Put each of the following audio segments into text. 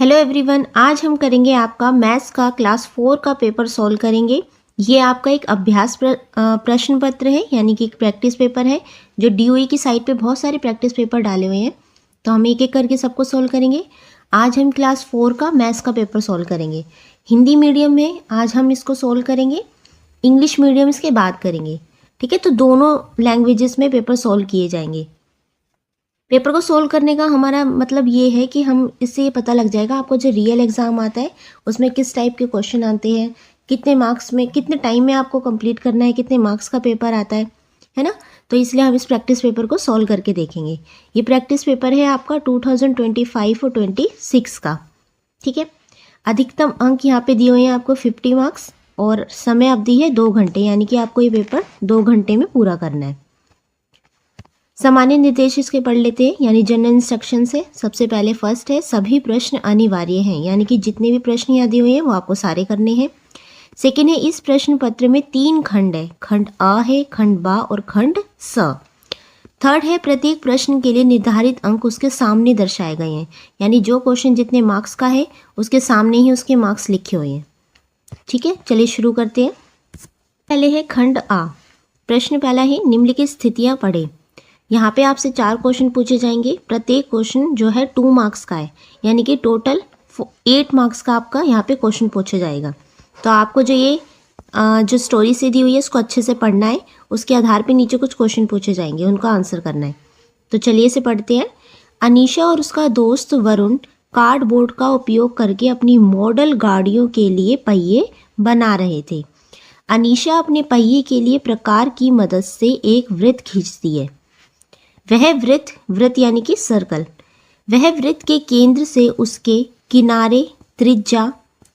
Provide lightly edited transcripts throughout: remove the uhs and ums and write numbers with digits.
Hello everyone, आज हम करेंगे आपका मैथ्स का क्लास 4 का पेपर सॉल्व करेंगे। ये आपका एक अभ्यास प्रश्न पत्र है, यानी कि एक प्रैक्टिस पेपर है जो डीओई की साइट पे बहुत सारे प्रैक्टिस पेपर डाले हुए हैं। तो हम एक एक करके सबको सॉल्व करेंगे। आज हम क्लास 4 का मैथ्स का पेपर सॉल्व करेंगे। हिंदी मीडियम में आज हम इसको सॉल्व करेंगे, इंग्लिश मीडियम इसके बाद करेंगे। ठीक है, तो दोनों लैंग्वेजेस में पेपर सॉल्व किए जाएंगे। पेपर को सोल्व करने का हमारा मतलब ये है कि हम इससे ये पता लग जाएगा आपको जो रियल एग्ज़ाम आता है उसमें किस टाइप के क्वेश्चन आते हैं, कितने मार्क्स में, कितने टाइम में आपको कंप्लीट करना है, कितने मार्क्स का पेपर आता है ना। तो इसलिए हम इस प्रैक्टिस पेपर को सॉल्व करके देखेंगे। ये प्रैक्टिस पेपर है आपका 2025 और 26 का। ठीक है, अधिकतम अंक यहाँ पे दिए हुए हैं आपको 50 मार्क्स और समय अवधि है 2 घंटे, यानी कि आपको ये पेपर 2 घंटे में पूरा करना है। सामान्य निर्देश इसके पढ़ लेते हैं, यानी जनरल इंस्ट्रक्शन से। सबसे पहले फर्स्ट है सभी प्रश्न अनिवार्य हैं, यानी कि जितने भी प्रश्न यहाँ दिए हुए हैं वो आपको सारे करने हैं। सेकेंड है इस प्रश्न पत्र में 3 खंड है, खंड अ है, खंड बा और खंड स। थर्ड है प्रत्येक प्रश्न के लिए निर्धारित अंक उसके सामने दर्शाए गए हैं, यानी जो क्वेश्चन जितने मार्क्स का है उसके सामने ही उसके मार्क्स लिखे हुए हैं। ठीक है, चलिए शुरू करते हैं। पहले है खंड आ। प्रश्न पहला है निम्नलिखित स्थितियां पढ़े। यहाँ पे आपसे 4 क्वेश्चन पूछे जाएंगे। प्रत्येक क्वेश्चन जो है 2 मार्क्स का है, यानी कि टोटल 8 मार्क्स का आपका यहाँ पे क्वेश्चन पूछा जाएगा। तो आपको जो ये जो स्टोरी से दी हुई है इसको अच्छे से पढ़ना है। उसके आधार पे नीचे कुछ क्वेश्चन पूछे जाएंगे, उनका आंसर करना है। तो चलिए इसे पढ़ते हैं। अनीशा और उसका दोस्त वरुण कार्डबोर्ड का उपयोग करके अपनी मॉडल गाड़ियों के लिए पहिए बना रहे थे। अनीशा अपने पहिए के लिए प्रकार की मदद से एक वृत्त खींचती है। वह वृत्त यानी कि सर्कल, वह वृत्त के केंद्र से उसके किनारे त्रिज्या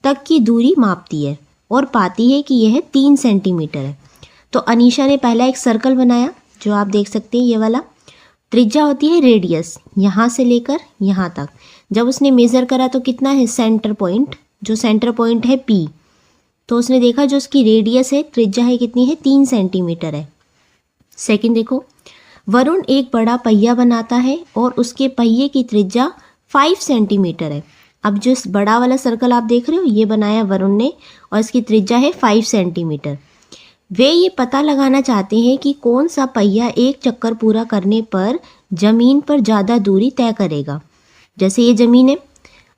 तक की दूरी मापती है और पाती है कि यह 3 सेंटीमीटर है। तो अनीशा ने पहला एक सर्कल बनाया, जो आप देख सकते हैं ये वाला। त्रिज्या होती है रेडियस, यहाँ से लेकर यहाँ तक। जब उसने मेज़र करा तो कितना है सेंटर पॉइंट, जो सेंटर पॉइंट है P, तो उसने देखा जो उसकी रेडियस है, त्रिज्या है कितनी है, 3 सेंटीमीटर है। सेकंड देखो, वरुण एक बड़ा पहिया बनाता है और उसके पहिए की त्रिज्या 5 सेंटीमीटर है। अब जो इस बड़ा वाला सर्कल आप देख रहे हो ये बनाया वरुण ने और इसकी त्रिज्या है 5 सेंटीमीटर। वे ये पता लगाना चाहते हैं कि कौन सा पहिया एक चक्कर पूरा करने पर जमीन पर ज़्यादा दूरी तय करेगा। जैसे ये जमीन है,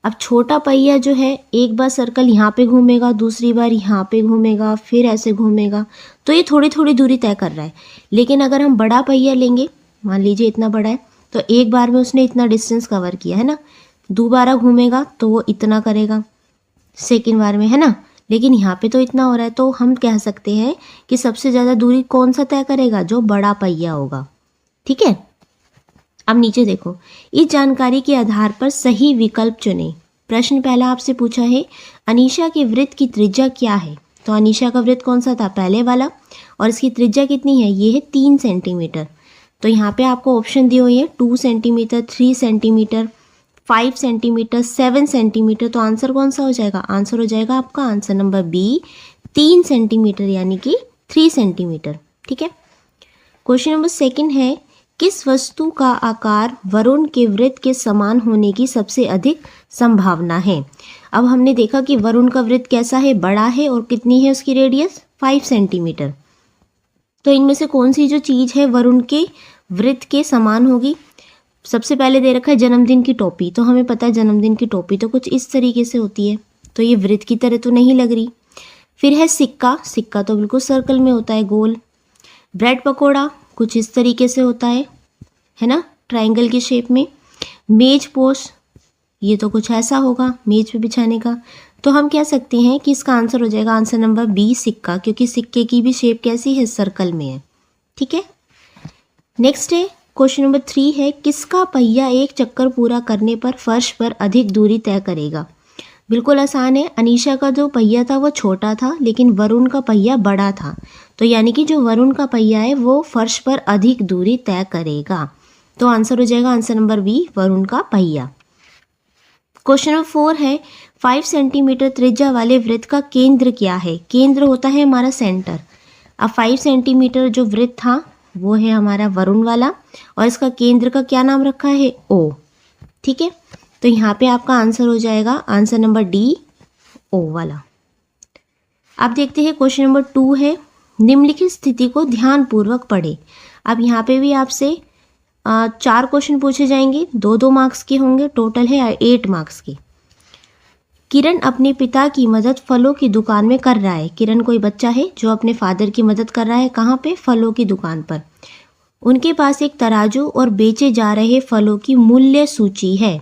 अब छोटा पहिया जो है एक बार सर्कल यहाँ पे घूमेगा, दूसरी बार यहाँ पे घूमेगा, फिर ऐसे घूमेगा, तो ये थोड़ी थोड़ी दूरी तय कर रहा है। लेकिन अगर हम बड़ा पहिया लेंगे, मान लीजिए इतना बड़ा है, तो एक बार में उसने इतना डिस्टेंस कवर किया है ना, दोबारा घूमेगा तो वो इतना करेगा सेकेंड बार में, है ना। लेकिन यहाँ पे तो इतना हो रहा है, तो हम कह सकते हैं कि सबसे ज़्यादा दूरी कौन सा तय करेगा, जो बड़ा पहिया होगा। ठीक है, अब नीचे देखो, इस जानकारी के आधार पर सही विकल्प चुनें। प्रश्न पहला आपसे पूछा है अनीशा के वृत्त की त्रिज्या क्या है। तो अनीशा का वृत्त कौन सा था, पहले वाला, और इसकी त्रिज्या कितनी है, ये है 3 सेंटीमीटर। तो यहाँ पे आपको ऑप्शन दिए हुए हैं 2 सेंटीमीटर, 3 सेंटीमीटर, 5 सेंटीमीटर, 7 सेंटीमीटर। तो आंसर कौन सा हो जाएगा, आंसर हो जाएगा आपका आंसर नंबर बी, 3 सेंटीमीटर यानी कि 3 सेंटीमीटर। ठीक है, क्वेश्चन नंबर सेकंड है किस वस्तु का आकार वरुण के वृत्त के समान होने की सबसे अधिक संभावना है। अब हमने देखा कि वरुण का वृत्त कैसा है, बड़ा है, और कितनी है उसकी रेडियस, 5 सेंटीमीटर। तो इनमें से कौन सी जो चीज़ है वरुण के वृत्त के समान होगी। सबसे पहले दे रखा है जन्मदिन की टोपी, तो हमें पता है जन्मदिन की टोपी तो कुछ इस तरीके से होती है, तो ये वृत्त की तरह तो नहीं लग रही। फिर है सिक्का, सिक्का तो बिल्कुल सर्कल में होता है, गोल। ब्रेड पकौड़ा कुछ इस तरीके से होता है ना, ट्रायंगल की शेप में। मेज पोस्ट, ये तो कुछ ऐसा होगा मेज पे बिछाने का। तो हम कह सकते हैं कि इसका आंसर हो जाएगा आंसर नंबर बी, सिक्का, क्योंकि सिक्के की भी शेप कैसी है, सर्कल में है। ठीक है, नेक्स्ट है क्वेश्चन नंबर 3 है किसका पहिया एक चक्कर पूरा करने पर फर्श पर अधिक दूरी तय करेगा। बिल्कुल आसान है, अनीशा का जो पहिया था वो छोटा था, लेकिन वरुण का पहिया बड़ा था, तो यानी कि जो वरुण का पहिया है वो फर्श पर अधिक दूरी तय करेगा। तो आंसर हो जाएगा आंसर नंबर बी, वरुण का पहिया। क्वेश्चन नंबर 4 है 5 सेंटीमीटर त्रिज्या वाले वृत्त का केंद्र क्या है। केंद्र होता है हमारा सेंटर। अब 5 सेंटीमीटर जो वृत्त था वो है हमारा वरुण वाला, और इसका केंद्र का क्या नाम रखा है, ओ। ठीक है, तो यहाँ पे आपका आंसर हो जाएगा आंसर नंबर डी, ओ वाला। अब देखते हैं क्वेश्चन नंबर 2 है, निम्नलिखित स्थिति को ध्यानपूर्वक पढ़े। अब यहाँ पे भी आपसे 4 क्वेश्चन पूछे जाएंगे, 2-2 मार्क्स के होंगे, टोटल है 8 मार्क्स के। किरण अपने पिता की मदद फलों की दुकान में कर रहा है। किरण कोई बच्चा है जो अपने फादर की मदद कर रहा है, कहाँ पे? फलों की दुकान पर। उनके पास एक तराजू और बेचे जा रहे फलों की मूल्य सूची है।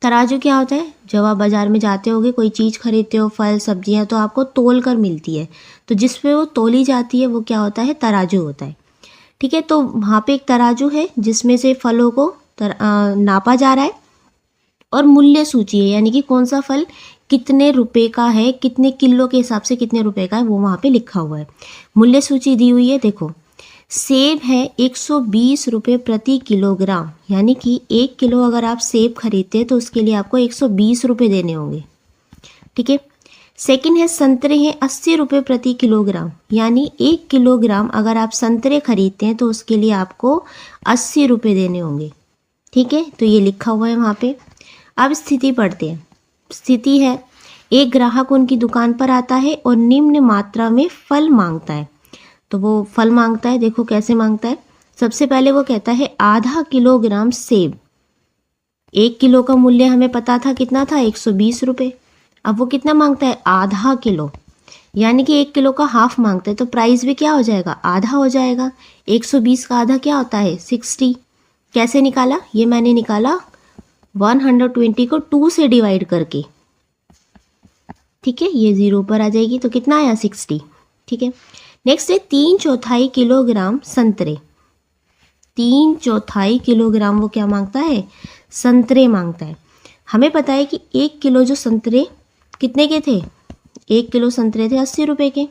तराजू क्या होता है? जब आप बाजार में जाते होगे, कोई चीज़ खरीदते हो, फल सब्जियां, तो आपको तोल कर मिलती है, तो जिस पे वो तोली जाती है वो क्या होता है? तराजू होता है। ठीक है, तो वहाँ पे एक तराजू है जिसमें से फलों को नापा जा रहा है, और मूल्य सूची है, यानी कि कौन सा फल कितने रुपए का है, कितने किलो के हिसाब से कितने रुपए का है, वो वहाँ पे लिखा हुआ है। मूल्य सूची दी हुई है, देखो सेब है 120 रुपये प्रति किलोग्राम, यानी कि 1 किलो अगर आप सेब खरीदते हैं तो उसके लिए आपको 120 रुपये देने होंगे। ठीक है। सेकंड है संतरे हैं 80 रुपये प्रति किलोग्राम, यानी 1 किलोग्राम अगर आप संतरे खरीदते हैं तो उसके लिए आपको 80 रुपये देने होंगे। ठीक है, तो ये लिखा हुआ है वहाँ पे। अब स्थिति पढ़ते हैं। स्थिति है, एक ग्राहक उनकी दुकान पर आता है और निम्न मात्रा में फल मांगता है। तो वो फल मांगता है, देखो कैसे मांगता है। सबसे पहले वो कहता है आधा किलोग्राम सेब। 1 किलो का मूल्य हमें पता था कितना था? 120 रुपये। अब वो कितना मांगता है? आधा किलो, यानी कि 1 किलो का हाफ मांगता है, तो प्राइस भी क्या हो जाएगा? आधा हो जाएगा। 120 का आधा क्या होता है? 60। कैसे निकाला? ये मैंने निकाला 120 को 2 से डिवाइड करके। ठीक है, ये 0 पर आ जाएगी, तो कितना आया? 60। ठीक है। नेक्स्ट है 3/4 किलोग्राम संतरे। 3/4 किलोग्राम वो क्या मांगता है? संतरे मांगता है। हमें पता है कि 1 किलो जो संतरे कितने के थे? 1 किलो संतरे थे 80 रुपये के।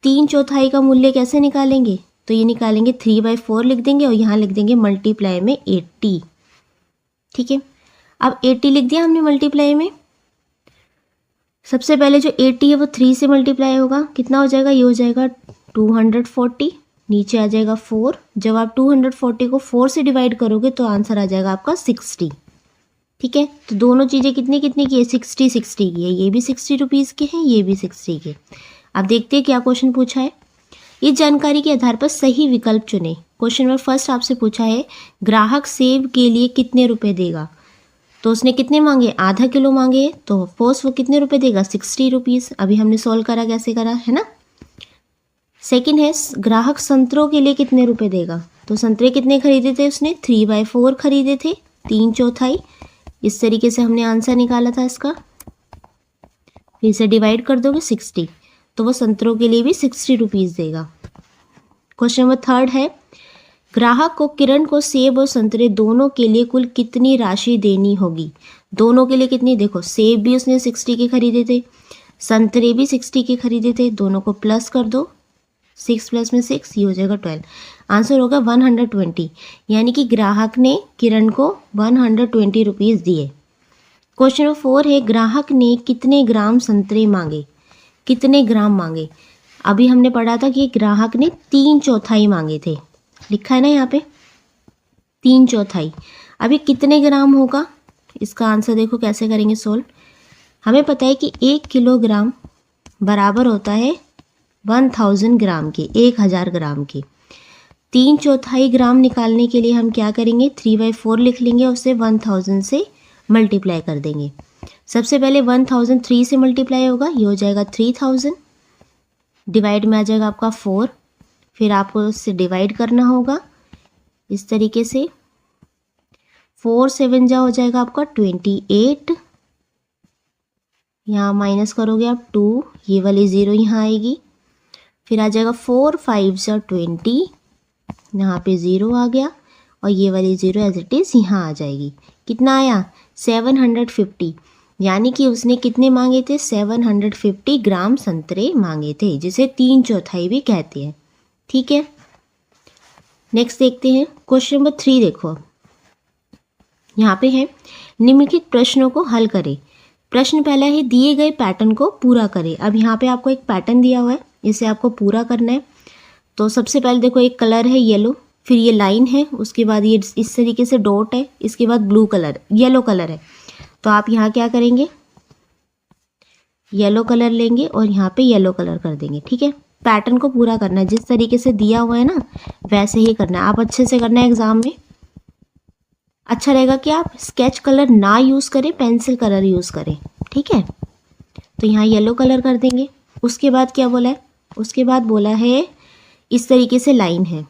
3/4 का मूल्य कैसे निकालेंगे? तो ये निकालेंगे 3/4 लिख देंगे और यहाँ लिख देंगे मल्टीप्लाई में 80। ठीक है, अब 80 लिख दिया हमने मल्टीप्लाई में। सबसे पहले जो 80 है वो 3 से मल्टीप्लाई होगा, कितना हो जाएगा? ये हो जाएगा 240, नीचे आ जाएगा 4। जब आप 240 को 4 से डिवाइड करोगे तो आंसर आ जाएगा आपका 60। ठीक है, तो दोनों चीज़ें कितनी कितनी की है? 60 की है। ये भी 60 रुपीज़ के हैं, ये भी 60 के। अब देखते हैं क्या क्वेश्चन पूछा है। इस जानकारी के आधार पर सही विकल्प चुनें। क्वेश्चन नंबर फर्स्ट आपसे पूछा है ग्राहक सेब के लिए कितने रुपए देगा। तो उसने कितने मांगे? आधा किलो मांगे, तो ऑफकोर्स वो कितने रुपए देगा? 60 रुपीज़। अभी हमने सॉल्व करा, कैसे करा है ना। सेकंड है ग्राहक संतरों के लिए कितने रुपए देगा। तो संतरे कितने खरीदे थे उसने? 3/4 खरीदे थे, 3/4। इस तरीके से हमने आंसर निकाला था इसका। फिर से डिवाइड कर दोगे 60, तो वो संतरों के लिए भी 60 रुपीज़ देगा। क्वेश्चन नंबर थर्ड है ग्राहक को किरण को सेब और संतरे दोनों के लिए कुल कितनी राशि देनी होगी। दोनों के लिए कितनी? देखो सेब भी उसने 60 के खरीदे थे, संतरे भी 60 के खरीदे थे, दोनों को प्लस कर दो, 6 प्लस में 6, ये हो जाएगा 12। आंसर होगा 120, यानी कि ग्राहक ने किरण को 120 रुपीज़ दिए। क्वेश्चन नंबर 4 है ग्राहक ने कितने ग्राम संतरे मांगे। कितने ग्राम मांगे? अभी हमने पढ़ा था कि ग्राहक ने 3/4 मांगे थे, लिखा है ना यहाँ पे 3/4। अभी कितने ग्राम होगा? इसका आंसर देखो कैसे करेंगे सोल्व। हमें पता है कि 1 किलोग्राम बराबर होता है 1000 ग्राम के, 1000 ग्राम के। 3/4 ग्राम निकालने के लिए हम क्या करेंगे? 3/4 लिख लेंगे और उसे 1000 से मल्टीप्लाई कर देंगे। सबसे पहले 1000 3 से मल्टीप्लाई होगा, ये हो जाएगा 3000। डिवाइड में आ जाएगा आपका 4, फिर आपको उससे डिवाइड करना होगा इस तरीके से। 4 7 जा हो जाएगा आपका 28, यहाँ माइनस करोगे आप 2, ये वाली 0 यहाँ आएगी। फिर आ जाएगा 4 5 जा 20, यहाँ पे 0 आ गया और ये वाली 0 एज इट इज़ यहाँ आ जाएगी। कितना आया? 750, यानी कि उसने कितने मांगे थे? 750 ग्राम संतरे मांगे थे, जिसे 3/4 भी कहते हैं। ठीक है, नेक्स्ट देखते हैं क्वेश्चन नंबर 3। देखो यहाँ पे है निम्नलिखित प्रश्नों को हल करें। प्रश्न पहला है दिए गए पैटर्न को पूरा करें। अब यहाँ पे आपको एक पैटर्न दिया हुआ है, इसे आपको पूरा करना है। तो सबसे पहले देखो एक कलर है येलो, फिर ये लाइन है, उसके बाद ये इस तरीके से डॉट है, इसके बाद ब्लू कलर येलो कलर है। तो आप यहाँ क्या करेंगे, येलो कलर लेंगे और यहाँ पे येलो कलर कर देंगे। ठीक है, पैटर्न को पूरा करना है, जिस तरीके से दिया हुआ है ना वैसे ही करना है। आप अच्छे से करना है, एग्जाम में अच्छा रहेगा कि आप स्केच कलर ना यूज़ करें, पेंसिल कलर यूज़ करें। ठीक है, तो यहाँ येलो कलर कर देंगे। उसके बाद क्या बोला है, उसके बाद बोला है इस तरीके से लाइन है,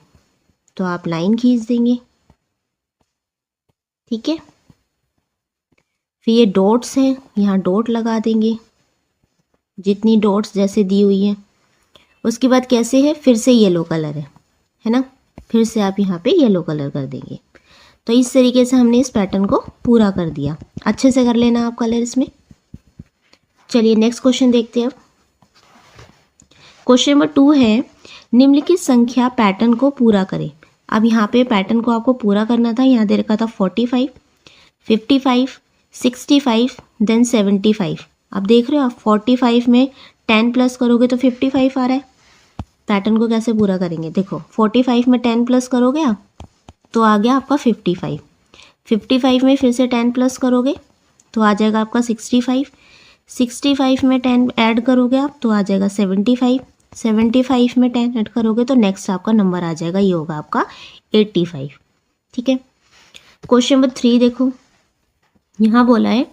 तो आप लाइन खींच देंगे। ठीक है, फिर ये डॉट्स हैं, यहाँ डॉट लगा देंगे जितनी डॉट्स जैसे दी हुई है। उसके बाद कैसे है, फिर से येलो कलर है ना, फिर से आप यहाँ पे येलो कलर कर देंगे। तो इस तरीके से हमने इस पैटर्न को पूरा कर दिया। अच्छे से कर लेना आप कलर इसमें। चलिए नेक्स्ट क्वेश्चन देखते हैं अब। क्वेश्चन नंबर 2 है, निम्नलिखित संख्या पैटर्न को पूरा करें। अब यहाँ पे पैटर्न को आपको पूरा करना था, यहाँ दे रखा था 45, 55, 65 देन 75। अब देख रहे हो आप 45 में 10 प्लस करोगे तो 55 आ रहा है। पैटर्न को कैसे पूरा करेंगे, देखो 45 में 10 प्लस करोगे आप तो आ गया आपका 55। 55 में फिर से 10 प्लस करोगे तो आ जाएगा आपका 65। 65 में 10 ऐड करोगे आप तो आ जाएगा 75। 75 में 10 ऐड करोगे तो नेक्स्ट आपका नंबर आ जाएगा, ये होगा आपका 85। ठीक है, क्वेश्चन नंबर 3 देखो, यहाँ बोला है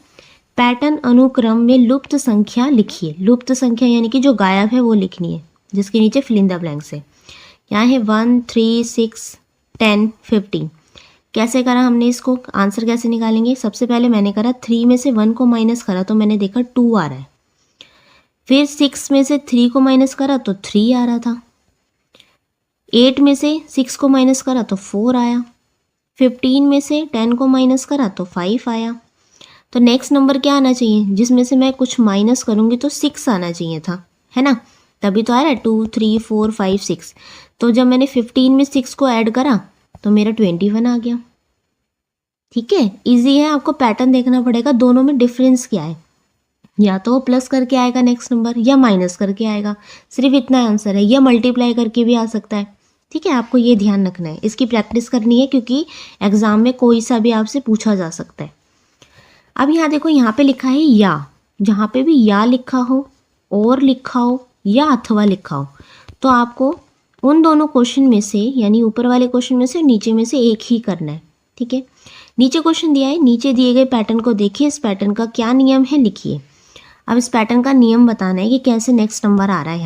पैटर्न अनुक्रम में लुप्त संख्या लिखिए। लुप्त संख्या यानी कि जो गायब है वो लिखनी है, जिसके नीचे फिल इन द ब्लैंक्स है। यहाँ है 1, 3, 6, 10, 15। कैसे करा हमने इसको, आंसर कैसे निकालेंगे। सबसे पहले मैंने करा 3 में से 1 को माइनस करा तो मैंने देखा 2 आ रहा है। फिर 6 में से 3 को माइनस करा तो 3 आ रहा था। 8 में से 6 को माइनस करा तो 4 आया। 15 में से 10 को माइनस करा तो 5 आया। तो नेक्स्ट नंबर क्या आना चाहिए, जिसमें से मैं कुछ माइनस करूँगी तो 6 आना चाहिए था, है ना। तभी तो आ रहा है 2, 3, 4, 5, 6। तो जब मैंने 15 में 6 को ऐड करा तो मेरा 21 आ गया। ठीक है, इजी है, आपको पैटर्न देखना पड़ेगा दोनों में डिफरेंस क्या है। या तो वो प्लस करके आएगा नेक्स्ट नंबर या माइनस करके आएगा, सिर्फ इतना आंसर है। या मल्टीप्लाई करके भी आ सकता है। ठीक है, आपको ये ध्यान रखना है, इसकी प्रैक्टिस करनी है क्योंकि एग्जाम में कोई सा भी आपसे पूछा जा सकता है। अब यहाँ देखो, यहाँ पे लिखा है या, जहाँ पे भी या लिखा हो और लिखा हो या अथवा लिखा हो तो आपको उन दोनों क्वेश्चन में से, यानी ऊपर वाले क्वेश्चन में से नीचे में से एक ही करना है। ठीक है, नीचे क्वेश्चन दिया है, नीचे दिए गए पैटर्न को देखिए, इस पैटर्न का क्या नियम है लिखिए। अब इस पैटर्न का नियम बताना है कि कैसे नेक्स्ट नंबर आ रहा है।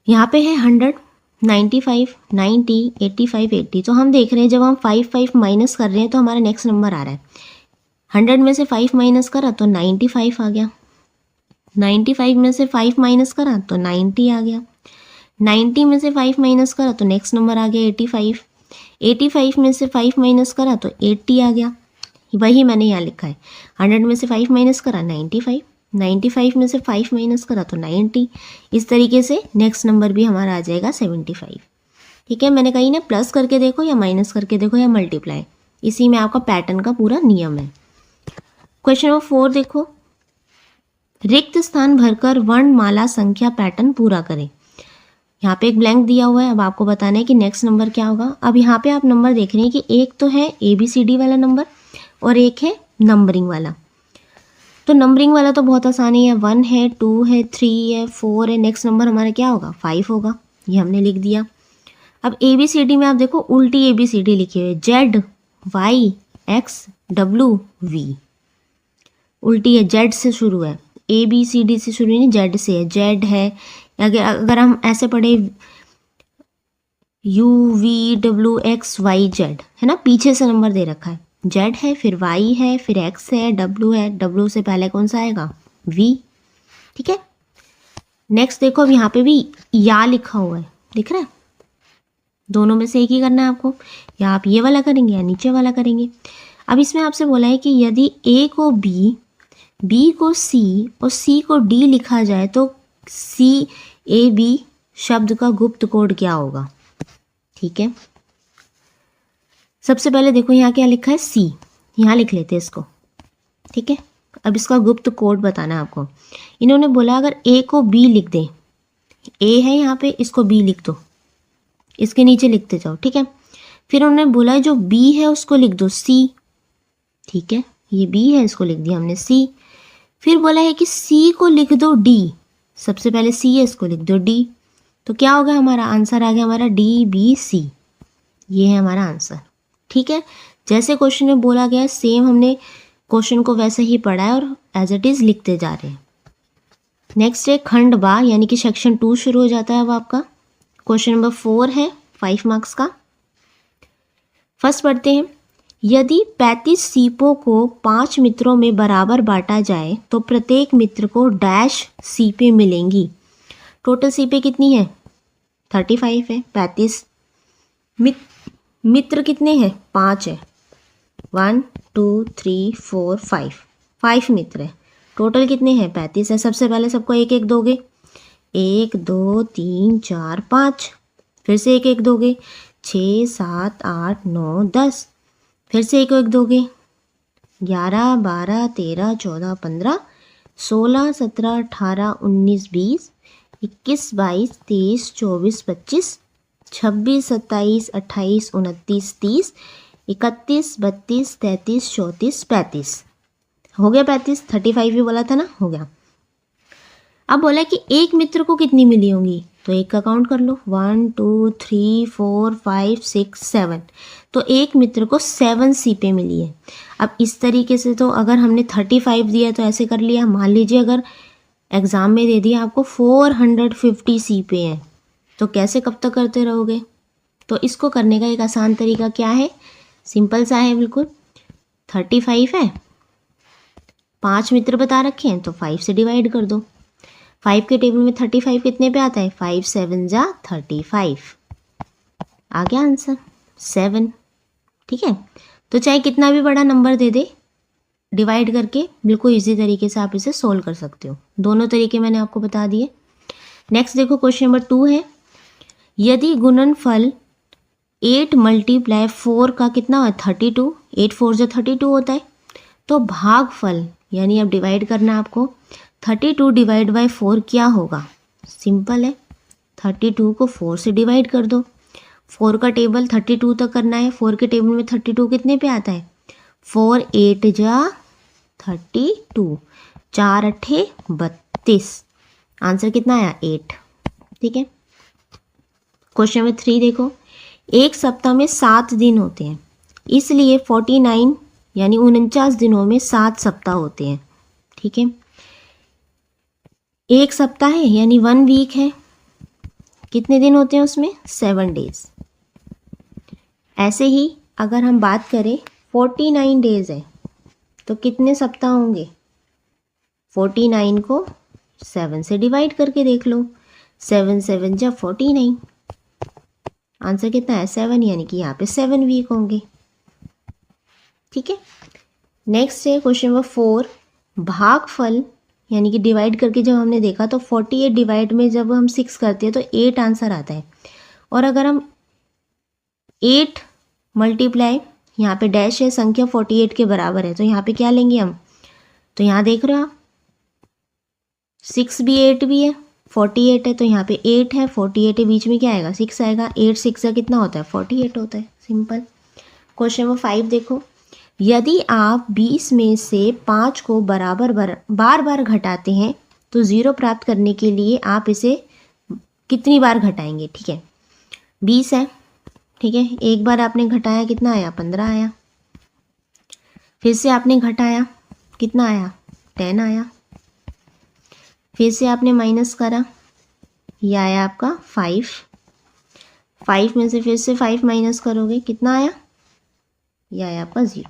यहाँ पे है 100, 95, 90, 85, 80। तो हम देख रहे हैं जब हम 5 माइनस कर रहे हैं तो हमारा नेक्स्ट नंबर आ रहा है। 100 में से 5 माइनस करा तो 95 आ गया। 95 में से 5 माइनस करा तो 90 आ गया। 90 में से 5 माइनस करा तो नेक्स्ट नंबर आ गया 85। 85 में से 5 माइनस करा तो 80 आ गया। वही मैंने यहाँ लिखा है, 100 में से 5 माइनस करा 95, 95 में से 5 माइनस करा तो 90। इस तरीके से नेक्स्ट नंबर भी हमारा आ जाएगा 75। ठीक है, मैंने कहीं ना प्लस करके देखो या माइनस करके देखो या मल्टीप्लाई, इसी में आपका पैटर्न का पूरा नियम है। क्वेश्चन नंबर 4 देखो, रिक्त स्थान भरकर वर्णमाला संख्या पैटर्न पूरा करें। यहाँ पे एक ब्लैंक दिया हुआ है, अब आपको बताना है कि नेक्स्ट नंबर क्या होगा। अब यहाँ पे आप नंबर देख रहे हैं कि एक तो है ABCD वाला नंबर और एक है नंबरिंग वाला। तो नंबरिंग वाला तो बहुत आसानी है, 1 है, 2 है, 3 है, 4 है। नेक्स्ट नंबर हमारा क्या होगा, 5 होगा, ये हमने लिख दिया। अब ABCD में आप देखो उल्टी ABCD लिखी हुई है, Z, Y, X, W, V। उल्टी है, Z से शुरू है, ABCD से शुरू नहीं, Z से है। Z है, अगर हम ऐसे पढ़े UVWXYZ, है ना, पीछे से नंबर दे रखा है। Z है, फिर Y है, फिर X है, W है, W से पहले कौन सा आएगा, V। ठीक है, नेक्स्ट देखो, अब यहाँ पे भी या लिखा हुआ है, दिख रहा है। दोनों में से एक ही करना है आपको, या आप ये वाला करेंगे या नीचे वाला करेंगे। अब इसमें आपसे बोला है कि यदि A को B, B को C और C को D लिखा जाए तो CAB शब्द का गुप्त कोड क्या होगा। ठीक है, सबसे पहले देखो यहाँ क्या लिखा है, C, यहाँ लिख लेते हैं इसको। ठीक है, अब इसका गुप्त कोड बताना है आपको। इन्होंने बोला अगर A को B लिख दें, A है यहाँ पे, इसको B लिख दो, इसके नीचे लिखते जाओ, ठीक है। फिर उन्होंने बोला है जो बी है उसको लिख दो सी, ठीक है, ये बी है इसको लिख दिया हमने सी। फिर बोला है कि सी को लिख दो डी, सबसे पहले सी है इसको लिख दो डी। तो क्या होगा, हमारा आंसर आ गया हमारा डी बी सी, ये है हमारा आंसर, ठीक है। जैसे क्वेश्चन में बोला गया सेम हमने क्वेश्चन को वैसे ही पढ़ा है और एज इट इज़ लिखते जा रहे हैं। नेक्स्ट है खंड बा, यानी कि सेक्शन 2 शुरू हो जाता है अब आपका। क्वेश्चन नंबर 4 है 5 मार्क्स का। फर्स्ट पढ़ते हैं, यदि 35 सीपों को 5 मित्रों में बराबर बांटा जाए तो प्रत्येक मित्र को डैश सीपें मिलेंगी। टोटल सीपें कितनी है, 35 है। 35 मित्र कितने हैं, 5 है। 1 2 3 4 5 मित्र है। टोटल कितने हैं, 35 है। सबसे पहले सबको एक एक दोगे, 1 2 3 4 5, फिर से एक एक दोगे, 6 7 8 9 10, फिर से एक एक दोगे, 11 12 13 14 15 16 17 18 19 20 21 22 23 24 25 26 27 28 29 30 31 32 33 34 35, हो गया 35। 35 भी बोला था ना, हो गया। अब बोला कि एक मित्र को कितनी मिली होंगी, तो एक का काउंट कर लो, 1 2 3 4 5 6 7, तो एक मित्र को 7 सीपें मिली है। अब इस तरीके से तो अगर हमने 35 दिया तो ऐसे कर लिया, मान लीजिए अगर एग्ज़ाम में दे दिया आपको 450 सीपें हैं, तो कैसे कब तक करते रहोगे। तो इसको करने का एक आसान तरीका क्या है, सिंपल सा है बिल्कुल। 35 है, 5 मित्र बता रखे हैं तो 5 से डिवाइड कर दो। 5 के टेबल में 35 कितने पे आता है, 5 7 जा 35, आ गया आंसर 7, ठीक है। तो चाहे कितना भी बड़ा नंबर दे दे, डिवाइड करके बिल्कुल इजी तरीके से आप इसे सोल्व कर सकते हो। दोनों तरीके मैंने आपको बता दिए। नेक्स्ट देखो क्वेश्चन नंबर 2 है, यदि गुणनफल 8 × 4 का कितना है, 32, 8 4 जा 32 होता है, तो भागफल यानी अब डिवाइड करना है आपको, 32 डिवाइड बाय 4 क्या होगा, सिंपल है, 32 को 4 से डिवाइड कर दो। 4 का टेबल 32 तक करना है, 4 के टेबल में 32 कितने पे आता है, 4 8 जा 32, 4 8 32, आंसर कितना आया 8, ठीक है। क्वेश्चन नंबर 3 देखो, एक सप्ताह में 7 दिन होते हैं, इसलिए 49 यानी 49 दिनों में 7 सप्ताह होते हैं, ठीक है। एक सप्ताह है यानी 1 वीक है, कितने दिन होते हैं उसमें, 7 डेज। ऐसे ही अगर हम बात करें 49 डेज है तो कितने सप्ताह होंगे, 49 को 7 से डिवाइड करके देख लो, 7 7 जा 49, आंसर कितना है 7, यानी कि यहाँ पे 7 वीक होंगे, ठीक है। नेक्स्ट है क्वेश्चन नंबर 4, भागफल यानी कि डिवाइड करके जब हमने देखा तो 48 डिवाइड में जब हम 6 करते हैं तो 8 आंसर आता है। और अगर हम 8 मल्टीप्लाई, यहाँ पे डैश है, संख्या 48 के बराबर है, तो यहाँ पे क्या लेंगे हम, तो यहाँ देख रहे हो आप 6 भी 8 भी है, 48 है, तो यहाँ पे 8 है, 48 के बीच में क्या आएगा, 6 आएगा, 8 6 का कितना होता है 48 होता है, सिंपल। क्वेश्चन नंबर 5 देखो, यदि आप 20 में से 5 को बराबर बार बार घटाते हैं तो 0 प्राप्त करने के लिए आप इसे कितनी बार घटाएंगे, ठीक है। 20 है, ठीक है, एक बार आपने घटाया कितना आया, 15 आया, फिर से आपने घटाया कितना आया, 10 आया, फिर से आपने माइनस करा, यह आया आपका 5 में से फिर से 5 माइनस करोगे कितना आया, यह आया आपका 0।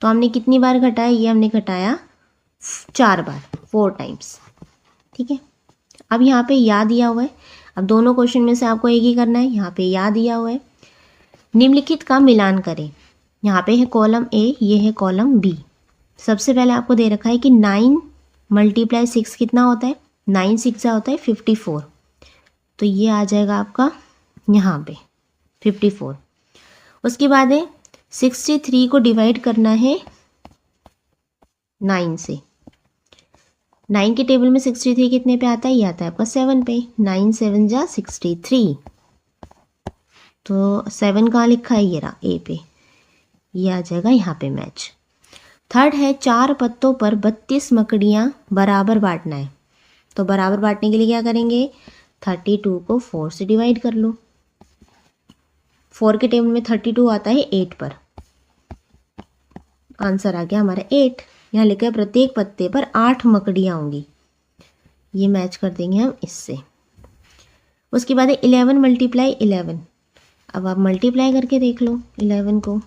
तो हमने कितनी बार घटाया, ये हमने घटाया 4 बार, 4 टाइम्स, ठीक है। अब यहाँ पे या दिया हुआ है, अब दोनों क्वेश्चन में से आपको एक ही करना है, यहाँ पे या दिया हुआ है, निम्नलिखित का मिलान करें, यहाँ पे है कॉलम ए, ये है कॉलम बी। सबसे पहले आपको दे रखा है कि 9 × 6 कितना होता है, 9 6 होता है 54, तो ये आ जाएगा आपका यहाँ पे 54। उसके बाद है 63 को डिवाइड करना है 9 से, 9 के टेबल में 63 कितने पे आता है, ये आता है आपका 7 पे, 9 7 जा 63, तो 7 कहाँ लिखा है, ये रहा ए पे, ये आ जाएगा यहाँ पे मैच। थर्ड है 4 पत्तों पर 32 मकड़ियाँ बराबर बांटना है। तो बराबर बांटने के लिए क्या करेंगे, 32 को 4 से डिवाइड कर लो। 4 के टेबल में 32 आता है 8 पर, आंसर आ गया हमारा 8। यहाँ लिखा है प्रत्येक पत्ते पर 8 मकड़ियाँ होंगी, ये मैच कर देंगे हम इससे। उसके बाद है 11 मल्टीप्लाई 11। अब आप मल्टीप्लाई करके देख लो 11 को,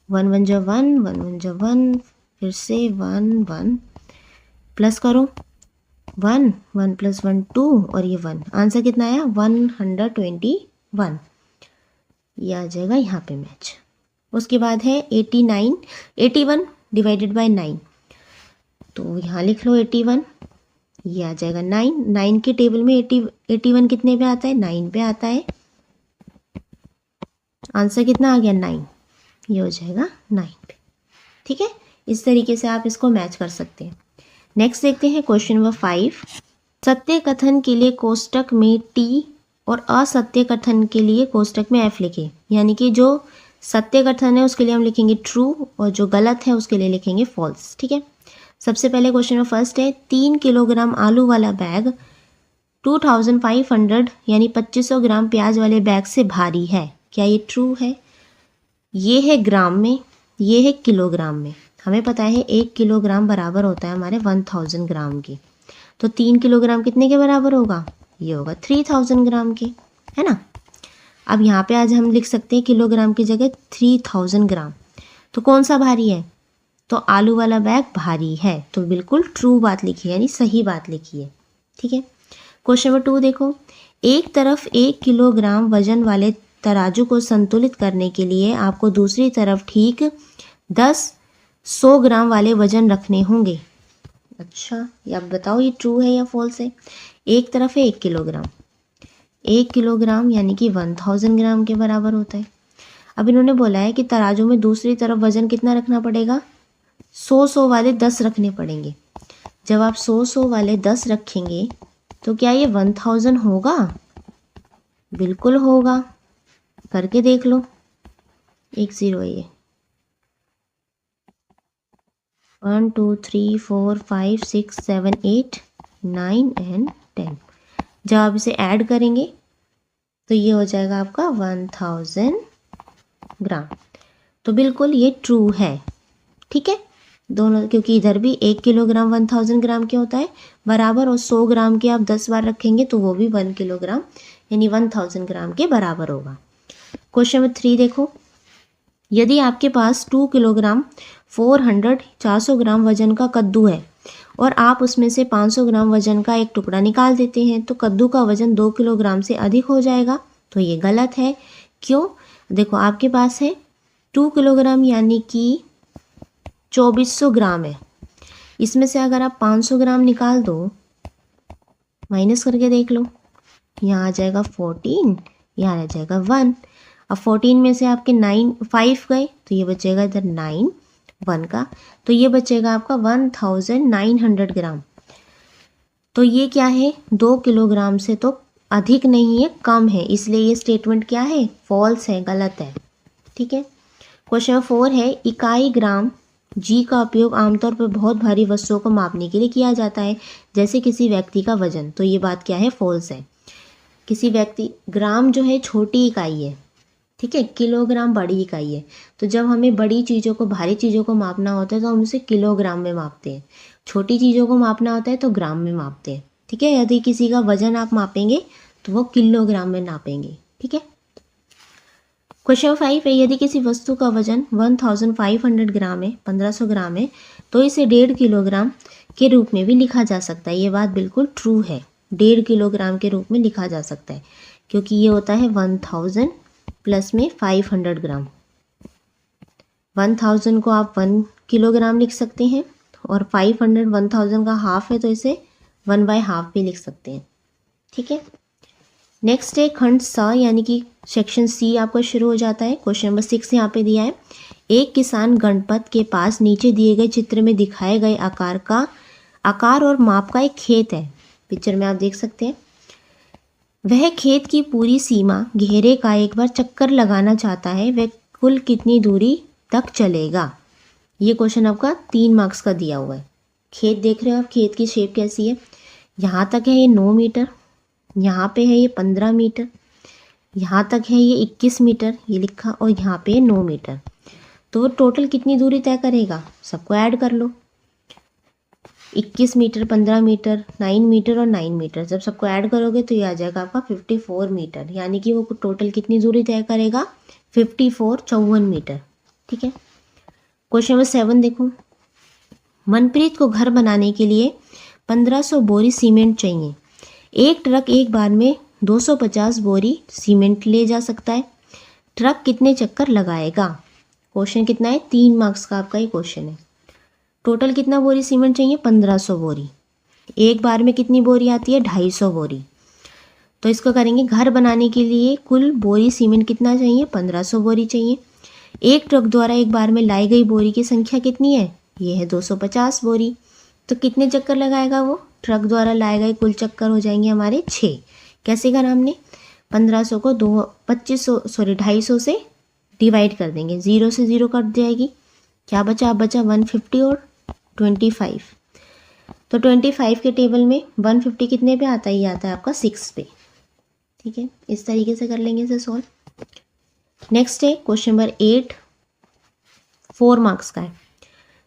1 1 जा 1, 1 1 जा 1, फिर से 1 1, प्लस करो 1 1 + 1 2 और ये 1, आंसर कितना आया 121, ये आ जाएगा यहाँ पे मैच। उसके बाद है 89 81 डिवाइडेड बाय 9, तो यहाँ लिख लो 81, ये आ जाएगा 9। 9 के टेबल में 81 कितने पे आता है, 9 पे आता है, आंसर कितना आ गया 9, ये हो जाएगा 9 पे। ठीक है, इस तरीके से आप इसको मैच कर सकते हैं। नेक्स्ट देखते हैं क्वेश्चन नंबर 5। सत्य कथन के लिए कोष्टक में टी और असत्य कथन के लिए कोष्टक में एफ लिखें। यानी कि जो सत्य कथन है उसके लिए हम लिखेंगे ट्रू और जो गलत है उसके लिए लिखेंगे फॉल्स। ठीक है, सबसे पहले क्वेश्चन नंबर फर्स्ट है 3 किलोग्राम आलू वाला बैग 2500 यानी 2500 ग्राम प्याज वाले बैग से भारी है। क्या ये ट्रू है? ये है ग्राम में, ये है किलोग्राम में। हमें पता है 1 किलोग्राम बराबर होता है हमारे 1000 ग्राम के, तो 3 किलोग्राम कितने के बराबर होगा, ये होगा 3000 ग्राम के, है ना। अब यहाँ पे आज हम लिख सकते हैं किलोग्राम की जगह 3000 ग्राम। तो कौन सा भारी है, तो आलू वाला बैग भारी है, तो बिल्कुल ट्रू बात लिखी है, यानी सही बात लिखी है। ठीक है, क्वेश्चन नंबर 2 देखो, एक तरफ 1 किलोग्राम वजन वाले तराजू को संतुलित करने के लिए आपको दूसरी तरफ ठीक 100 ग्राम वाले वजन रखने होंगे। अच्छा, ये आप बताओ ये ट्रू है या फॉल्स है। एक तरफ है 1 किलोग्राम, 1 किलोग्राम यानी कि 1000 ग्राम के बराबर होता है। अब इन्होंने बोला है कि तराजू में दूसरी तरफ वजन कितना रखना पड़ेगा, 100 वाले 10 रखने पड़ेंगे। जब आप 100 वाले 10 रखेंगे तो क्या ये 1000 होगा? बिल्कुल होगा, करके देख लो। 1 0 है ये, 1 2 3 4 5 6 7 8 9 एंड 10। जब आप इसे ऐड करेंगे तो ये हो जाएगा आपका 1000 ग्राम। तो बिल्कुल ये ट्रू है। ठीक है, दोनों, क्योंकि इधर भी 1 किलोग्राम 1000 ग्राम के होता है बराबर, और 100 ग्राम के आप 10 बार रखेंगे तो वो भी 1 किलोग्राम यानी 1000 ग्राम के बराबर होगा। क्वेश्चन नंबर 3 देखो, यदि आपके पास 2 किलोग्राम 400 ग्राम वजन का कद्दू है और आप उसमें से 500 ग्राम वजन का एक टुकड़ा निकाल देते हैं तो कद्दू का वजन 2 किलोग्राम से अधिक हो जाएगा। तो ये गलत है। क्यों? देखो, आपके पास है 2 किलोग्राम यानी कि 2400 ग्राम है, इसमें से अगर आप 500 ग्राम निकाल दो, माइनस करके देख लो, यहाँ आ जाएगा 14, यहाँ आ जाएगा 1। अब 14 में से आपके 5 गए तो ये बचेगा इधर 9 1 का, तो ये बचेगा आपका 1900 ग्राम। तो ये क्या है, 2 किलोग्राम से तो अधिक नहीं है, कम है, इसलिए ये स्टेटमेंट क्या है, फॉल्स है, गलत है। ठीक है, क्वेश्चन 4 है, इकाई ग्राम जी का उपयोग आमतौर पर बहुत भारी वस्तुओं को मापने के लिए किया जाता है, जैसे किसी व्यक्ति का वजन। तो ये बात क्या है, फॉल्स है। किसी व्यक्ति, ग्राम जो है छोटी इकाई है, ठीक है, किलोग्राम बड़ी इकाई है। तो जब हमें बड़ी चीज़ों को, भारी चीज़ों को मापना होता है तो हम उसे किलोग्राम में मापते हैं, छोटी चीज़ों को मापना होता है तो ग्राम में मापते हैं। ठीक है, यदि किसी का वजन आप मापेंगे तो वो किलोग्राम में नापेंगे। ठीक है, क्वेश्चन 5 है, यदि किसी वस्तु का वजन 1500 ग्राम है, 1500 ग्राम है, तो इसे 1.5 किलोग्राम के रूप में भी लिखा जा सकता है। ये बात बिल्कुल ट्रू है, 1.5 किलोग्राम के रूप में लिखा जा सकता है, क्योंकि ये होता है 1000 प्लस में 500 ग्राम। 1000 को आप 1 किलोग्राम लिख सकते हैं, और 500 1000 का हाफ है तो इसे 1/2 भी लिख सकते हैं। ठीक है, नेक्स्ट है खंड स, यानी कि सेक्शन सी आपका शुरू हो जाता है। क्वेश्चन नंबर 6 यहाँ पे दिया है, एक किसान गणपत के पास नीचे दिए गए चित्र में दिखाए गए आकार और माप का एक खेत है। पिक्चर में आप देख सकते हैं, वह खेत की पूरी सीमा घेरे का एक बार चक्कर लगाना चाहता है, वह कुल कितनी दूरी तक चलेगा। ये क्वेश्चन आपका 3 मार्क्स का दिया हुआ है। खेत देख रहे हो आप, खेत की शेप कैसी है। यहाँ तक है ये 9 मीटर, यहाँ पे है ये 15 मीटर, यहाँ तक है ये 21 मीटर ये लिखा, और यहाँ पे 9 मीटर। तो टोटल कितनी दूरी तय करेगा, सबको ऐड कर लो। 21 मीटर, 15 मीटर, 9 मीटर और 9 मीटर, जब सबको ऐड करोगे तो ये आ जाएगा आपका 54 मीटर, यानी कि वो टोटल कितनी दूरी तय करेगा, 54 मीटर। ठीक है। क्वेश्चन नंबर 7 देखो। मनप्रीत को घर बनाने के लिए 1500 बोरी सीमेंट चाहिए। एक ट्रक एक बार में 250 बोरी सीमेंट ले जा सकता है। ट्रक कितने चक्कर लगाएगा। क्वेश्चन कितना है, 3 मार्क्स का आपका ये क्वेश्चन है। टोटल कितना बोरी सीमेंट चाहिए, 1500 बोरी। एक बार में कितनी बोरी आती है, 250 बोरी। तो इसको करेंगे, घर बनाने के लिए कुल बोरी सीमेंट कितना चाहिए, 1500 बोरी चाहिए। एक ट्रक द्वारा एक बार में लाई गई बोरी की संख्या कितनी है, ये है 250 बोरी। तो कितने चक्कर लगाएगा वो, ट्रक द्वारा लाए गए कुल चक्कर हो जाएंगे हमारे 6। कैसे करा हमने, 1500 को 250 से डिवाइड कर देंगे, 0 से 0 कट जाएगी, क्या बचा, अब बचा 150 और 25। तो 25 के टेबल में 150 कितने पे आता है, ये आता है आपका 6 पे। ठीक है, इस तरीके से कर लेंगे इसे सॉल्व। नेक्स्ट है क्वेश्चन नंबर 8, 4 मार्क्स का है।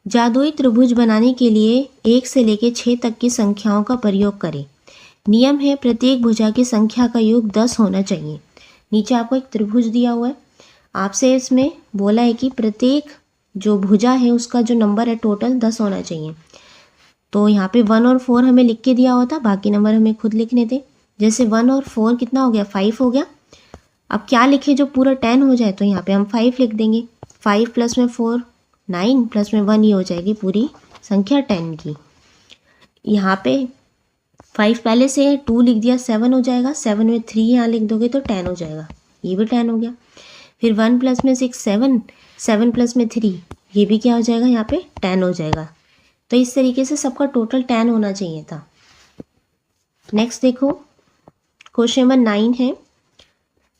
जादुई त्रिभुज बनाने के लिए 1 से लेकर 6 तक की संख्याओं का प्रयोग करें। नियम है प्रत्येक भुजा की संख्या का योग 10 होना चाहिए। नीचे आपको एक त्रिभुज दिया हुआ है, आपसे इसमें बोला है कि प्रत्येक जो भुजा है उसका जो नंबर है टोटल 10 होना चाहिए। तो यहाँ पे 1 और 4 हमें लिख के दिया हुआ था, बाकी नंबर हमें खुद लिखने थे। जैसे 1 और 4 कितना हो गया, 5 हो गया। अब क्या लिखे जो पूरा 10 हो जाए, तो यहाँ पे हम 5 लिख देंगे। 5 प्लस में 4 9 प्लस में 1, ये हो जाएगी पूरी संख्या 10 की। यहाँ पे 5 पहले से है, 2 लिख दिया, 7 हो जाएगा। 7 में 3 यहाँ लिख दोगे तो 10 हो जाएगा, ये भी 10 हो गया। फिर 1 प्लस में 6 7, 7 प्लस में 3, ये भी क्या हो जाएगा, यहाँ पे 10 हो जाएगा। तो इस तरीके से सबका टोटल 10 होना चाहिए था। नेक्स्ट देखो, क्वेश्चन नंबर 9 है।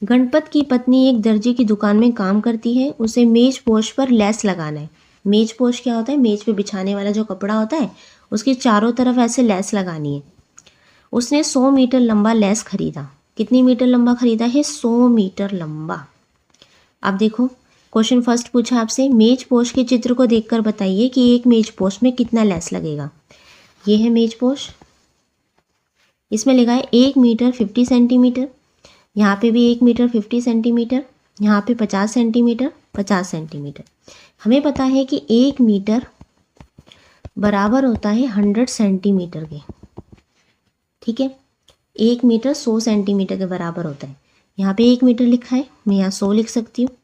गणपत की पत्नी एक दर्जी की दुकान में काम करती है, उसे मेज पोश पर लेस लगाना है। मेज पोश क्या होता है, मेज पे बिछाने वाला जो कपड़ा होता है, उसके चारों तरफ ऐसे लेस लगानी है। उसने 100 मीटर लंबा लेस खरीदा। कितनी मीटर लंबा खरीदा है, 100 मीटर लंबा। अब देखो, क्वेश्चन फर्स्ट पूछा आपसे, मेज पोश के चित्र को देखकर बताइए कि एक मेज पोश में कितना लेस लगेगा। ये है मेज पोश, इसमें लिखा है 1 मीटर 50 सेंटीमीटर, यहाँ पे भी 1 मीटर 50 सेंटीमीटर, यहाँ पे 50 सेंटीमीटर 50 सेंटीमीटर। हमें पता है कि 1 मीटर बराबर होता है 100 सेंटीमीटर के। ठीक है, 1 मीटर 100 सेंटीमीटर के बराबर होता है। यहाँ पे 1 मीटर लिखा है, मैं यहाँ 100 लिख सकती हूँ।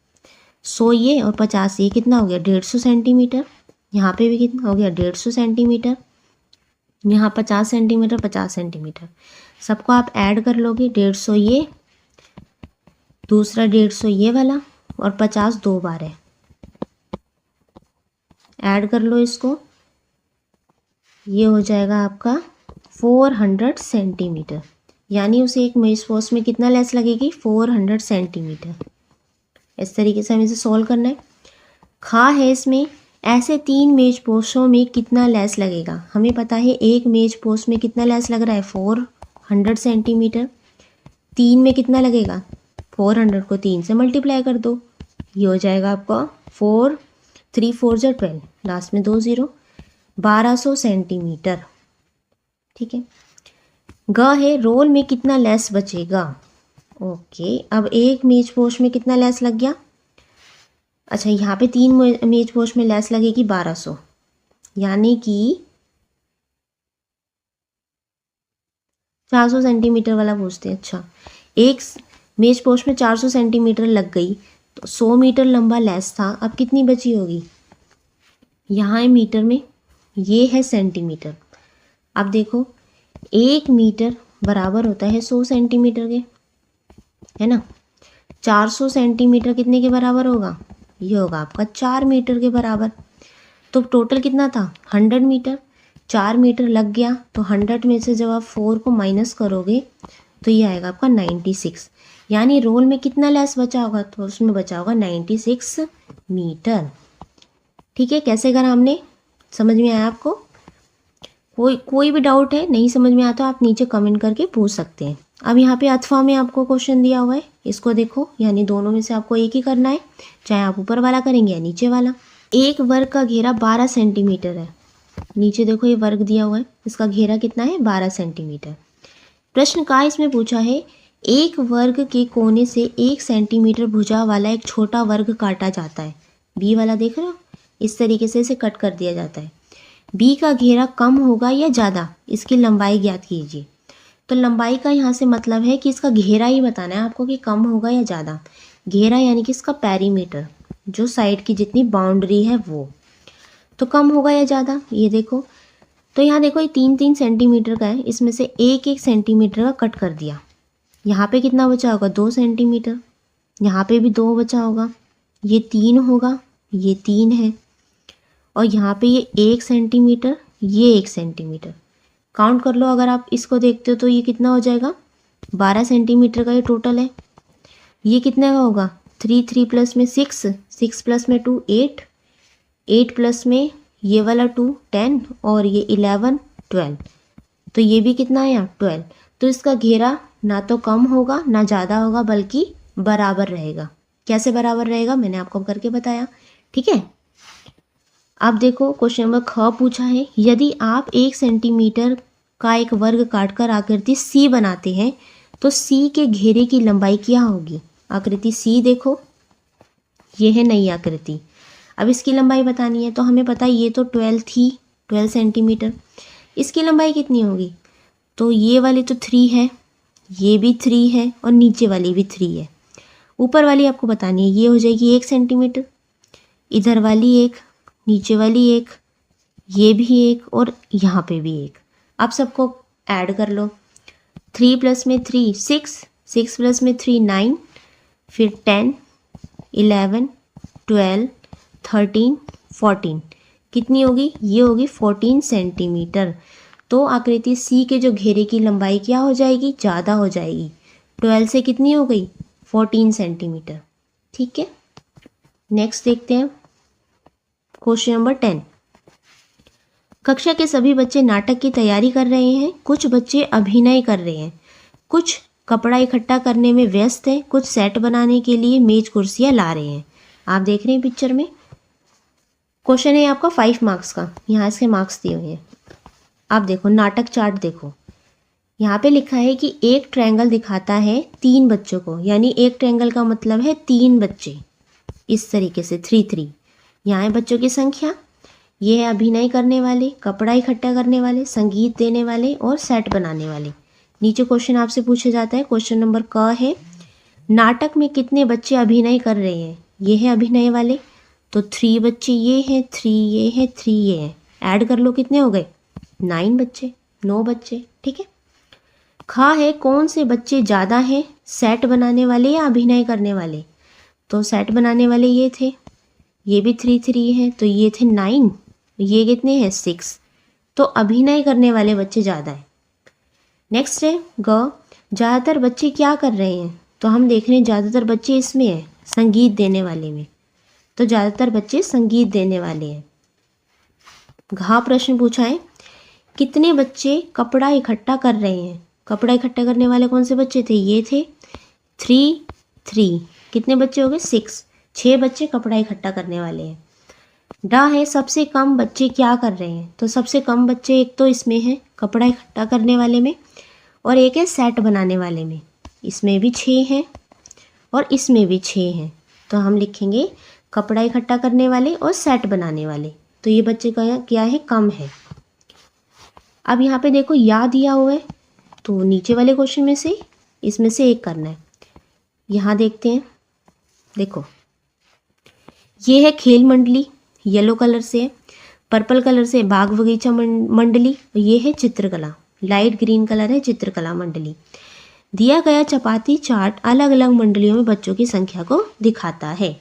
100 ये और 50 ये कितना हो गया, 150 सेंटीमीटर। यहाँ पे भी कितना हो गया, 150 सेंटीमीटर। यहाँ 50 सेंटीमीटर 50 सेंटीमीटर, सबको आप ऐड कर लोगे। 150 ये, दूसरा 150 ये वाला, और 50 2 बार है, ऐड कर लो इसको, ये हो जाएगा आपका 400 सेंटीमीटर। यानी उसे एक मेज पोश में कितना लेस लगेगी, 400 सेंटीमीटर। इस तरीके से हमें इसे सॉल्व करना है। खा है इसमें, ऐसे 3 मेज पोशों में कितना लेस लगेगा। हमें पता है एक मेज पोश में कितना लेस लग रहा है, 400 सेंटीमीटर। 3 में कितना लगेगा, 400 को 3 से मल्टीप्लाई कर दो, ये हो जाएगा आपका 4 3 4 जो 12, लास्ट में 2 0, 1200 सेंटीमीटर। ठीक है। ग है, रोल में कितना लेस बचेगा। ओके, अब एक मेज पोश में कितना लेस लग गया, अच्छा यहाँ पे 3 मेज पोश में लेस लगेगी 1200, यानी कि 400 सेंटीमीटर वाला पूछते हैं। अच्छा, एक मेज पोश में 400 सेंटीमीटर लग गई, तो 100 मीटर लंबा लेस था, अब कितनी बची होगी, यहाँ है मीटर में, ये है सेंटीमीटर। अब देखो 1 मीटर बराबर होता है 100 सेंटीमीटर के, है ना। 400 सेंटीमीटर कितने के बराबर होगा, ये होगा आपका 4 मीटर के बराबर। तो टोटल कितना था, 100 मीटर। 4 मीटर लग गया, तो 100 में से जब आप 4 को माइनस करोगे तो ये आएगा आपका 96। यानी रोल में कितना लेस बचा होगा, तो उसमें बचा होगा 96 मीटर। ठीक है, कैसे करा हमने, समझ में आया आपको? कोई भी डाउट है, नहीं समझ में आता, आप नीचे कमेंट करके पूछ सकते हैं। अब यहाँ पे अथवा में आपको क्वेश्चन दिया हुआ है, इसको देखो, यानी दोनों में से आपको एक ही करना है, चाहे आप ऊपर वाला करेंगे या नीचे वाला। एक वर्ग का घेरा 12 सेंटीमीटर है। नीचे देखो ये वर्ग दिया हुआ है, इसका घेरा कितना है, 12 सेंटीमीटर। प्रश्न का इसमें पूछा है, एक वर्ग के कोने से 1 सेंटीमीटर भुजा वाला एक छोटा वर्ग काटा जाता है। बी वाला देख रहे हो, इस तरीके से इसे कट कर दिया जाता है। बी का घेरा कम होगा या ज़्यादा, इसकी लंबाई ज्ञात कीजिए। तो लंबाई का यहाँ से मतलब है कि इसका घेरा ही बताना है आपको कि कम होगा या ज़्यादा। घेरा यानी कि इसका पेरीमीटर, जो साइड की जितनी बाउंड्री है वो, तो कम होगा या ज़्यादा, ये देखो। तो यहाँ देखो ये 3-3 सेंटीमीटर का है, इसमें से 1-1 सेंटीमीटर का कट कर दिया। यहाँ पे कितना बचा होगा, 2 सेंटीमीटर। यहाँ पे भी 2 बचा होगा, ये 3 होगा, ये 3 है, और यहाँ पे ये 1 सेंटीमीटर, ये 1 सेंटीमीटर। काउंट कर लो, अगर आप इसको देखते हो तो ये कितना हो जाएगा, 12 सेंटीमीटर का ये टोटल है। ये कितने का होगा, 3 प्लस में 6, 6 प्लस में 2 8, 8 प्लस में ये वाला 2 10, और ये 11 12, तो ये भी कितना आया, 12। तो इसका घेरा ना तो कम होगा ना ज़्यादा होगा, बल्कि बराबर रहेगा। कैसे बराबर रहेगा, मैंने आपको करके बताया। ठीक है, अब देखो क्वेश्चन नंबर ख पूछा है, यदि आप 1 सेंटीमीटर का एक वर्ग काटकर आकृति सी बनाते हैं तो सी के घेरे की लंबाई क्या होगी। आकृति सी देखो, ये है नई आकृति। अब इसकी लंबाई बतानी है, तो हमें पता है ये तो 12 थी, 12 सेंटीमीटर। इसकी लंबाई कितनी होगी, तो ये वाली तो 3 है, ये भी 3 है, और नीचे वाली भी 3 है। ऊपर वाली आपको बतानी है, ये हो जाएगी 1 सेंटीमीटर, इधर वाली 1, नीचे वाली 1, ये भी 1, और यहाँ पे भी 1। अब सबको ऐड कर लो, 3 प्लस में 3 6, 6 प्लस में 3 9, फिर 10 11 12 13 14, कितनी होगी, ये होगी 14 सेंटीमीटर। तो आकृति सी के जो घेरे की लंबाई क्या हो जाएगी, ज़्यादा हो जाएगी। 12 से कितनी हो गई, 14 सेंटीमीटर। ठीक है, नेक्स्ट देखते हैं क्वेश्चन नंबर 10। कक्षा के सभी बच्चे नाटक की तैयारी कर रहे हैं, कुछ बच्चे अभिनय कर रहे हैं, कुछ कपड़ा इकट्ठा करने में व्यस्त हैं, कुछ सेट बनाने के लिए मेज कुर्सियां ला रहे हैं। आप देख रहे हैं पिक्चर में, क्वेश्चन है आपका 5 मार्क्स का, यहाँ इसके मार्क्स दिए हुए हैं। आप देखो नाटक चार्ट देखो, यहाँ पे लिखा है कि एक ट्रायंगल दिखाता है 3 बच्चों को, यानी एक ट्रायंगल का मतलब है 3 बच्चे, इस तरीके से 3 3। यहाँ है बच्चों की संख्या, ये है अभिनय करने वाले, कपड़ा इकट्ठा करने वाले, संगीत देने वाले और सेट बनाने वाले। नीचे क्वेश्चन आपसे पूछा जाता है, क्वेश्चन नंबर क है, नाटक में कितने बच्चे अभिनय कर रहे हैं। ये है अभिनय वाले, तो 3 बच्चे ये हैं, 3 ये हैं, 3 ये हैं। ऐड कर लो, कितने हो गए, 9 बच्चे, 9 बच्चे। ठीक है, खा है, कौन से बच्चे ज़्यादा हैं, सेट बनाने वाले या अभिनय करने वाले। तो सेट बनाने वाले ये थे, ये भी 3 3 हैं, तो ये थे 9, ये कितने हैं 6, तो अभिनय करने वाले बच्चे ज़्यादा हैं। नेक्स्ट है ग, ज़्यादातर बच्चे क्या कर रहे हैं, तो हम देख रहे हैं ज़्यादातर बच्चे इसमें हैं, संगीत देने वाले में, तो ज़्यादातर बच्चे संगीत देने वाले हैं। घा प्रश्न पूछा है, कितने बच्चे कपड़ा इकट्ठा कर रहे हैं। कपड़ा इकट्ठा करने वाले कौन से बच्चे थे, ये थे 3 3, कितने बच्चे हो गए 6, 6 बच्चे कपड़ा इकट्ठा करने वाले हैं। डा है, सबसे कम बच्चे क्या कर रहे हैं, तो सबसे कम बच्चे एक तो इसमें है कपड़ा इकट्ठा करने वाले में, और एक है सेट बनाने वाले में। इसमें भी 6 हैं और इसमें भी 6 हैं, तो हम लिखेंगे कपड़ा इकट्ठा करने वाले और सेट बनाने वाले, तो ये बच्चे का क्या है, कम है। अब यहाँ पे देखो या दिया हुआ है, तो नीचे वाले क्वेश्चन में से इसमें से एक करना है। यहाँ देखते हैं, देखो ये है खेल मंडली, येलो कलर से है, पर्पल कलर से बाग बगीचा मंडली, और ये है चित्रकला, लाइट ग्रीन कलर है चित्रकला मंडली। दिया गया चपाती चार्ट अलग अलग मंडलियों में बच्चों की संख्या को दिखाता है।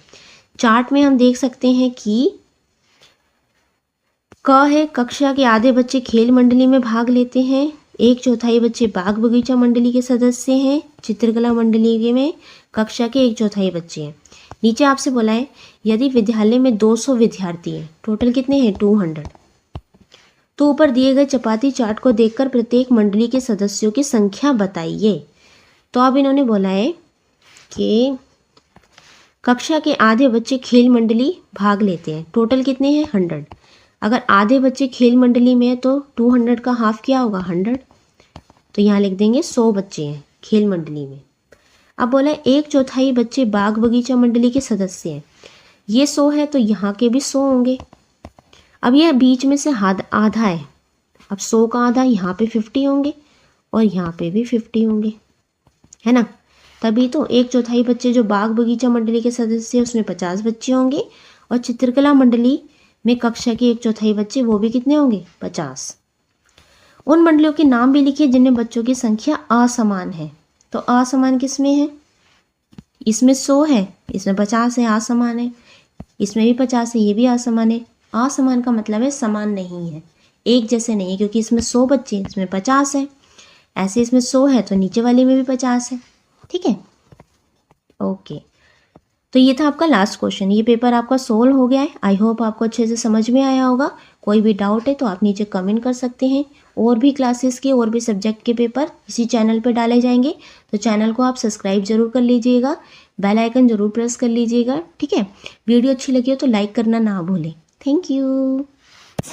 चार्ट में हम देख सकते हैं कि क है, कक्षा के आधे बच्चे खेल मंडली में भाग लेते हैं, 1/4 बच्चे बाग बगीचा मंडली के सदस्य हैं, चित्रकला मंडली के में कक्षा के 1/4 बच्चे हैं। नीचे आपसे बोला है यदि विद्यालय में 200 विद्यार्थी हैं, टोटल कितने हैं 200, तो ऊपर दिए गए चपाती चार्ट को देखकर प्रत्येक मंडली के सदस्यों की संख्या बताइए। तो अब इन्होंने बोला है कि कक्षा के आधे बच्चे खेल मंडली भाग लेते हैं, टोटल कितने हैं 100। अगर आधे बच्चे खेल मंडली में है तो 200 का हाफ क्या होगा 100, तो यहाँ लिख देंगे 100 बच्चे हैं खेल मंडली में। अब बोला 1/4 बच्चे बाग बगीचा मंडली के सदस्य हैं, ये 100 है तो यहाँ के भी 100 होंगे। अब यह बीच में से आधा है, अब 100 का आधा यहाँ पे 50 होंगे और यहाँ पे भी 50 होंगे, है ना। तभी तो 1/4 बच्चे जो बाग बगीचा मंडली के सदस्य हैं उसमें 50 बच्चे होंगे, और चित्रकला मंडली में कक्षा के 1/4 बच्चे वो भी कितने होंगे 50। उन मंडलियों के नाम भी लिखिए जिनमें बच्चों की संख्या असमान है। तो असमान किस में है, इसमें 100 है, इसमें 50 है, असमान है। इसमें भी 50 है, ये भी असमान है। असमान का मतलब है समान नहीं है, एक जैसे नहीं है, क्योंकि इसमें 100 बच्चे हैं, इसमें 50 है। ऐसे इसमें 100 है तो नीचे वाले में भी 50 है, ठीक है। ओके, तो ये था आपका लास्ट क्वेश्चन। ये पेपर आपका सोल्व हो गया है। आई होप आपको अच्छे से समझ में आया होगा। कोई भी डाउट है तो आप नीचे कमेंट कर सकते हैं। और भी क्लासेस के और भी सब्जेक्ट के पेपर इसी चैनल पर डाले जाएंगे, तो चैनल को आप सब्सक्राइब जरूर कर लीजिएगा, बेल आइकन जरूर प्रेस कर लीजिएगा, ठीक है। वीडियो अच्छी लगी हो तो लाइक करना ना भूलें। Thank you.